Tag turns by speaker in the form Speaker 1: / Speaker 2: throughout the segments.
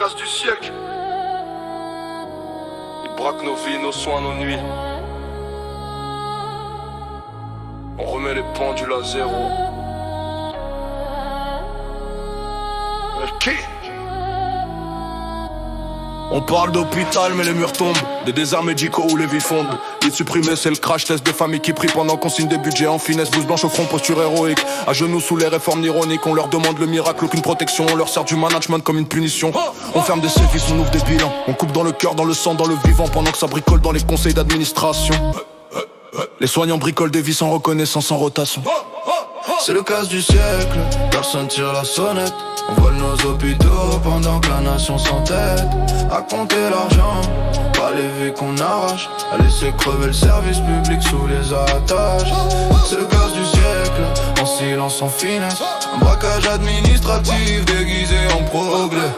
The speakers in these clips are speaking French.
Speaker 1: casse du siècle. Ils braquent nos vies, nos soins, nos nuits. On remet les pendules à zéro. On parle d'hôpital mais les murs tombent, des déserts médicaux où les vies fondent. Les supprimés c'est le crash test des familles qui prient pendant qu'on signe des budgets en finesse. Blouse blanche au front, posture héroïque, à genoux sous les réformes ironiques. On leur demande le miracle, aucune protection, on leur sert du management comme une punition. On ferme des services, on ouvre des bilans, on coupe dans le cœur, dans le sang, dans le vivant, pendant que ça bricole dans les conseils d'administration. Les soignants bricolent des vies sans reconnaissance, sans rotation.
Speaker 2: C'est le casse du siècle, personne tire la sonnette. On vole nos hôpitaux pendant que la nation s'entête. À compter l'argent, pas les vies qu'on arrache. À laisser crever le service public sous les attaches. C'est le casse du siècle, en silence, en finesse. Un braquage administratif déguisé en progrès.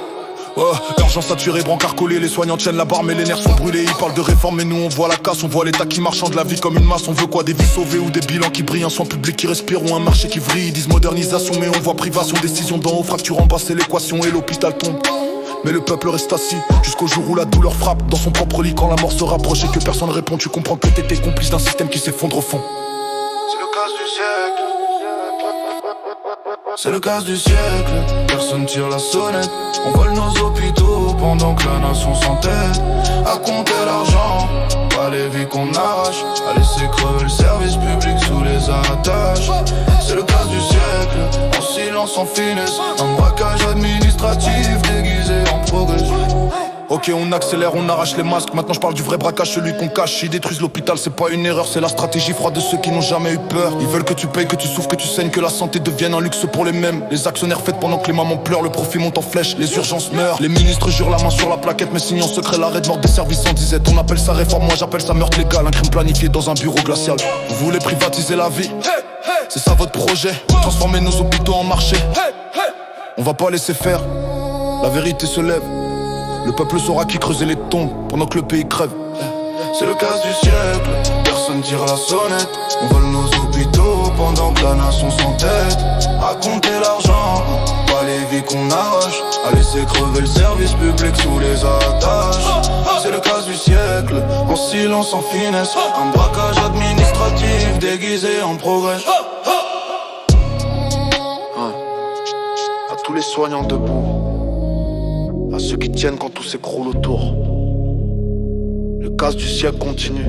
Speaker 1: L'argent saturé, brancard collé, les soignants tiennent la barre mais les nerfs sont brûlés. Ils parlent de réforme mais nous on voit la casse, on voit l'état qui marchande la vie comme une masse. On veut quoi, des vies sauvées ou des bilans qui brillent, un soin public qui respire ou un marché qui vrille. Ils disent modernisation mais on voit privation, décision d'en haut, fracture en bas c'est l'équation et l'hôpital tombe. Mais le peuple reste assis jusqu'au jour où la douleur frappe dans son propre lit quand la mort se rapproche et que personne répond. Tu comprends que t'étais complice d'un système qui s'effondre au fond.
Speaker 2: C'est le casse du siècle. C'est le casse du siècle, personne tire la sonnette. On vole nos hôpitaux pendant que la nation s'entête. À compter l'argent, pas les vies qu'on arrache. À laisser crever le service public sous les attaches. C'est le casse du siècle, en silence, en finesse. Un braquage administratif déguisé en progrès.
Speaker 1: Ok, on accélère, on arrache les masques. Maintenant je parle du vrai braquage, celui qu'on cache. Ils détruisent l'hôpital, c'est pas une erreur. C'est la stratégie froide de ceux qui n'ont jamais eu peur. Ils veulent que tu payes, que tu souffres, que tu saignes, que la santé devienne un luxe pour les mêmes. Les actionnaires fêtent pendant que les mamans pleurent. Le profit monte en flèche, les urgences meurent. Les ministres jurent la main sur la plaquette mais signent en secret l'arrêt de mort des services en disette. On appelle ça réforme, moi j'appelle ça meurtre légal. Un crime planifié dans un bureau glacial. Vous voulez privatiser la vie, c'est ça votre projet. Transformer nos hôpitaux en marché. On va pas laisser faire, la vérité se lève. Le peuple saura qui creuser les tombes pendant que le pays crève.
Speaker 2: C'est le casse du siècle, personne tire la sonnette. On vole nos hôpitaux pendant que la nation s'entête. À compter l'argent, pas les vies qu'on arrache. À laisser crever le service public sous les attaches. C'est le casse du siècle, en silence, en finesse. Un braquage administratif déguisé en progrès.
Speaker 1: À tous les soignants debout, à ceux qui tiennent quand tout s'écroule autour. Le casse du siècle continue.